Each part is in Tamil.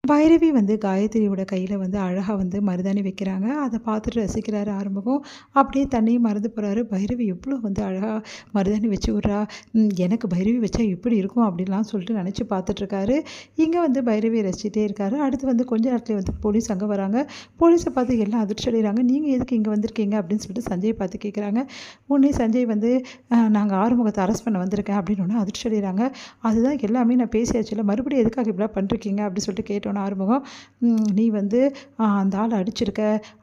பைரவி வந்து காயத்ரியோட கையில் வந்து அழகாக வந்து மருதாணி வைக்கிறாங்க. அதை பார்த்துட்டு ரசிக்கிறாரு ஆறுமுகம். அப்படியே தன்னையும் மறந்து போகிறாரு. பைரவி எவ்வளோ வந்து அழகாக மருதாணி வச்சு விட்றா, எனக்கு பைரவி வச்சா எப்படி இருக்கும் அப்படின்லாம் சொல்லிட்டு நினச்சி பார்த்துட்ருக்காரு. இங்கே வந்து பைரவியை ரசிச்சிட்டே இருக்காரு. அடுத்து வந்து கொஞ்ச நேரத்தில் வந்து போலீஸ் அங்கே வராங்க. போலீஸை பார்த்து எல்லாம் அதிர்ச்சி அடைகிறாங்க. நீங்கள் எதுக்கு இங்கே வந்திருக்கீங்க அப்படின்னு சொல்லிட்டு சஞ்சய் பார்த்து கேட்குறாங்க. உடனே சஞ்சய் வந்து நாங்கள் ஆறுமுகத்தை அரெஸ்ட் பண்ண வந்திருக்கேன் அப்படின்னு ஒன்று அதிர்ச்சி அடைகிறாங்க. அதுதான் எல்லாமே நான் பேசியாச்சுல, மறுபடியும் எதுக்காக இப்படிலாம் பண்ணுறீங்க அப்படின்னு சொல்லிட்டு கேட்டோன்னே ஆறுமுகம், நீ வந்து அந்த ஆளை அடிச்சிருக்க,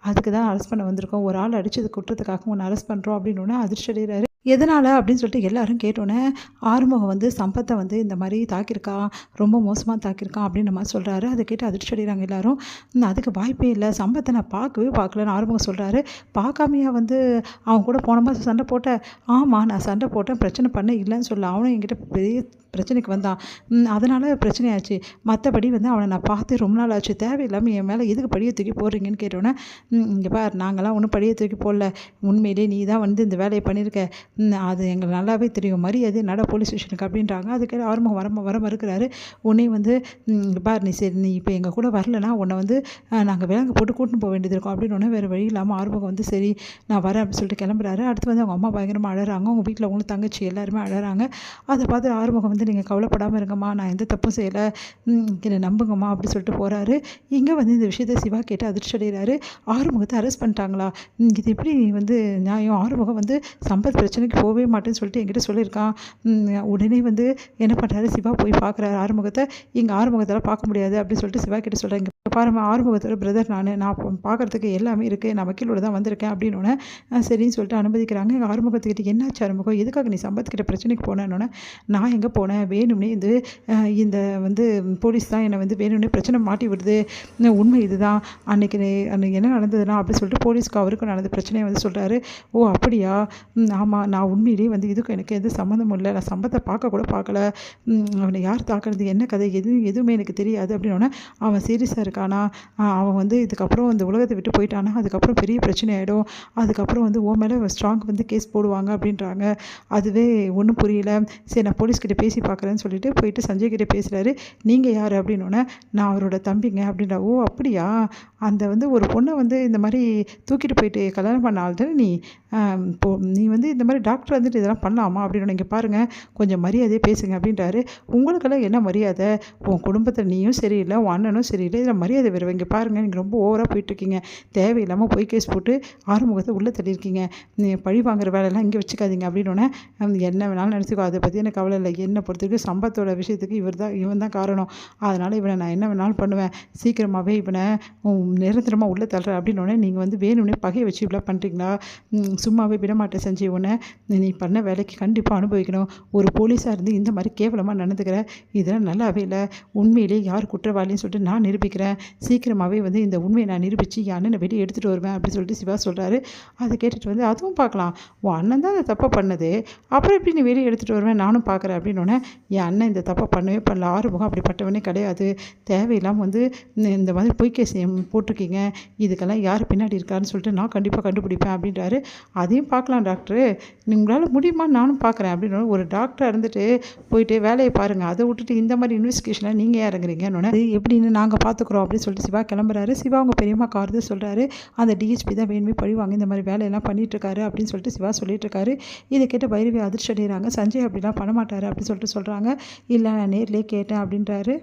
அதுக்கு தான் அரெஸ்ட் பண்ண வந்திருக்கோம், ஒரு ஆள் அடிச்சது குற்றத்துக்காக உன்னை அரெஸ்ட் பண்ணுறோம் அப்படின்னு அதிர்ச்சி அடைகிறாரு. எதனால் அப்படின்னு சொல்லிட்டு எல்லாரும் கேட்டோன்னே ஆறுமுகம் வந்து சம்பத்தை வந்து இந்த மாதிரி தாக்கியிருக்கான், ரொம்ப மோசமாக தாக்கியிருக்கான் அப்படின்னு மாதிரி சொல்கிறாரு. அதை கேட்டு அதிர்ச்சி அடைகிறாங்க எல்லாரும். அதுக்கு வாய்ப்பே இல்லை, சம்பத்தை நான் பார்க்கவே பார்க்கலன்னு ஆறுமுகம் சொல்கிறாரு. பார்க்காமையா வந்து அவன் கூட போன மாதம் சண்டை போட்டேன்? ஆமாம், நான் சண்டை போட்டேன், பிரச்சனை பண்ண இல்லைன்னு சொல்ல, அவனும் என்கிட்ட பெரிய பிரச்சனைக்கு வந்தான், அதனால் பிரச்சனையாச்சு. மற்றபடி வந்து அவனை நான் பார்த்து ரொம்ப நாள் ஆச்சு, தேவையில்லாமல் என் மேலே எதுக்கு படியை தூக்கி போடுறீங்கன்னு கேட்டோன்னே, இங்கே பார், நாங்களாம் ஒன்றும் படியை தூக்கி போடல, உண்மையிலே நீ தான் வந்து இந்த வேலையை பண்ணியிருக்க, அது எங்களுக்கு நல்லாவே தெரியும், மரியாதை நட போலீஸ் ஸ்டேஷனுக்கு அப்படின்றாங்க. அதுக்கு ஆறுமுகம் வர மறுக்கிறாரு. உடனே வந்து பார், நீ சரி நீ இப்போ எங்கள் கூட வரலன்னா உன்னை வந்து நாங்கள் விலங்கு போட்டு கூட்டின்னு போக வேண்டியது இருக்கும் அப்படின்னு வேறு வழி இல்லாமல் ஆறுமுகம் வந்து சரி நான் வரேன் அப்படின்னு சொல்லிட்டு கிளம்புறாரு. அடுத்து வந்து அவங்க அம்மா பயங்கரமாக அழறாங்க, அவங்க வீட்டில் அவங்களும் தங்கச்சி எல்லாருமே அழறாங்க. அதை பார்த்து ஆறுமுகம் வந்து நீங்கள் கவலைப்படாமல் இருங்கம்மா, நான் எந்த தப்பும் செய்யலை, என்னை நம்புங்கம்மா அப்படி சொல்லிட்டு போகிறாரு. இங்கே வந்து இந்த விஷயத்தை சிவா கேட்டு அதிர்ச்சி அடைகிறாரு. ஆறுமுகத்தை அரெஸ்ட் பண்ணிட்டாங்களா, இது எப்படி வந்து நியாயம், ஆறுமுகம் வந்து சம்பத் பிரச்சனைக்கு போகவே மாட்டேன்னு சொல்லிட்டு என்கிட்ட சொல்லியிருக்கான். உடனே வந்து என்ன பண்ணுறாரு, சிவா போய் பார்க்குறாரு ஆறுமுகத்தை. இங்கே ஆறுமுகத்தெல்லாம் பார்க்க முடியாது அப்படின்னு சொல்லிட்டு சிவா கிட்ட சொல்கிறாங்க. பாருங்க, ஆறுமுகத்தோட பிரதர் நான் பார்க்குறதுக்கு எல்லாமே இருக்குது, நான் வக்கீலோட தான் வந்திருக்கேன் அப்படின்னு சரின்னு சொல்லிட்டு அனுமதிக்கிறாங்க. எங்கள் ஆறுமுகத்துக்கிட்ட என்னாச்சு ஆறுமுகம், எதுக்காக நீ சம்பத்துக்கிட்ட பிரச்சனைக்கு போனேன்னு, நான் எங்கே போனேன், வேணும்னே இந்த வந்து போலீஸ் தான் என்னை வந்து வேணும்னே பிரச்சனை மாட்டி விடுது, உண்மை இதுதான், அன்றைக்கி என்ன நடந்ததுன்னா அப்படின்னு சொல்லிட்டு போலீஸ்க்கு அவருக்கும் நடந்த பிரச்சனையை வந்து சொல்கிறாரு. ஓ அப்படியா, ஆமாம், நான் உண்மையிலேயே வந்து இதுக்கும் எனக்கு எந்த சம்மந்தமும் இல்லை, நான் சம்பத்தை பார்க்கல, அவனை யார் தாக்குறது என்ன கதை எதுவுமே எனக்கு தெரியாது அப்படின்னோடனே, அவன் சீரியஸாக இருக்கானா, அவன் வந்து இதுக்கப்புறம் இந்த உலகத்தை விட்டு போயிட்டானா அதுக்கப்புறம் பெரிய பிரச்சனை ஆகிடும், அதுக்கப்புறம் வந்து ஓ மேலே ஸ்ட்ராங் வந்து கேஸ் போடுவாங்க அப்படின்றாங்க. அதுவே ஒன்றும் புரியல, சரி நான் போலீஸ்கிட்ட பேசி பார்க்குறேன்னு சொல்லிட்டு போயிட்டு சஞ்சய் கிட்டே பேசுகிறாரு. நீங்கள் யார் அப்படின்னோடனே, நான் அவரோட தம்பிங்க அப்படின்றா. ஓ அப்படியா, அந்த வந்து ஒரு பொண்ணை வந்து இந்த மாதிரி தூக்கிட்டு போயிட்டு கல்யாணம் பண்ண ஆள் தானே நீ வந்து இந்த மாதிரி டாக்டர் வந்துட்டு இதெல்லாம் பண்ணலாமா அப்படின்னு, இங்கே பாருங்கள் கொஞ்சம் மரியாதையே பேசுங்க அப்படின்றாரு. உங்களுக்கெல்லாம் என்ன மரியாதை, உன் குடும்பத்தில் நீயும் சரியில்லை, உன் அண்ணனும் சரியில்லை, இதில் மரியாதை வருவேன், இங்கே பாருங்கள் நீங்கள் ரொம்ப ஓவராக போயிட்டுருக்கீங்க, தேவையில்லாமல் போய் கேஸ் போட்டு ஆறுமுகத்தை உள்ளே தள்ளியிருக்கீங்க, பழி வாங்குற வேலையெல்லாம் இங்கே வச்சுக்காதீங்க அப்படின்னோடனே, என்ன வேணாலும் நினச்சிக்கோ, அதை பற்றி எனக்கு கவலை இல்லை, என்னை பொறுத்தவரைக்கும் சம்பத்தோட விஷயத்துக்கு இவன் தான் காரணம், அதனால் இவனை நான் என்ன வேணாலும் பண்ணுவேன், சீக்கிரமாகவே இவனை நிரந்தரமாக உள்ளே தள்ளுறேன் அப்படின்னோடனே, நீங்கள் வந்து வேணும்னே பகையை வச்சு இப்படிலாம் பண்ணுறீங்களா, சும்மாவே விடமாட்டேன் சஞ்சய், உன்னை நீ பண்ண வேலைக்கு கண்டிப்பாக அனுபவிக்கணும், ஒரு போலீஸாக இருந்து இந்த மாதிரி கேவலமாக நடந்துக்கிற, இதெல்லாம் நல்லாவே இல்லை, உண்மையிலே யார் குற்றவாளின்னு சொல்லிட்டு நான் நிரூபிக்கிறேன், சீக்கிரமாகவே வந்து இந்த உண்மையை நான் நிரூபித்து என் அண்ணனை வெளியே எடுத்துகிட்டு வருவேன் அப்படின்னு சொல்லிட்டு சிவா சொல்கிறாரு. அதை கேட்டுட்டு வந்து அதுவும் பார்க்கலாம், உன் அண்ணன் தான் அந்த தப்பை பண்ணது, அப்புறம் எப்படி நீ வெளியே எடுத்துகிட்டு வருவேன் நானும் பார்க்குறேன் அப்படின்னோடனே, என் அண்ணன் இந்த தப்பை பண்ணவே பண்ணல, ஆறுமுகம் அப்படிப்பட்டவனே கிடையாது, தேவையில்லாமல் வந்து இந்த மாதிரி பொய் கேஸ் போட்டிருக்கீங்க, இதுக்கெல்லாம் யார் பின்னாடி இருக்காருன்னு சொல்லிட்டு நான் கண்டிப்பாக கண்டுபிடிப்பேன் அப்படின்றாரு. அதையும் பார்க்கலாம் டாக்டரு, உங்களால் முடியுமா நானும் பார்க்குறேன் அப்படின்னு, ஒரு டாக்டராக இருந்துட்டு போயிட்டு வேலையை பாருங்கள், அதை விட்டுட்டு இந்த மாதிரி இன்வெஸ்டிகேஷனில் நீங்கள் ஏன் இறங்குறீங்கன்னு எப்படின்னு நாங்கள் பார்த்துக்குறோம் அப்படின்னு சொல்லிட்டு சிவா கிளம்புறாரு. சிவா அவங்க பெரியம்மா கார்து சொல்கிறாரு, அந்த டிஹெச்பி தான் வேணுமே பழிவாங்க இந்த மாதிரி வேலையெல்லாம் பண்ணிகிட்ருக்காரு அப்படின்னு சொல்லிட்டு சிவா சொல்லிட்டு இருக்காரு. இதை கேட்டு பைரவி அதிர்ச்சி அடைகிறாங்க. சஞ்சய் அப்படிலாம் பண்ண மாட்டார் அப்படின்னு சொல்லிட்டு சொல்கிறாங்க. இல்லை நான் நேர்லேயே கேட்டேன் அப்படின்றாரு.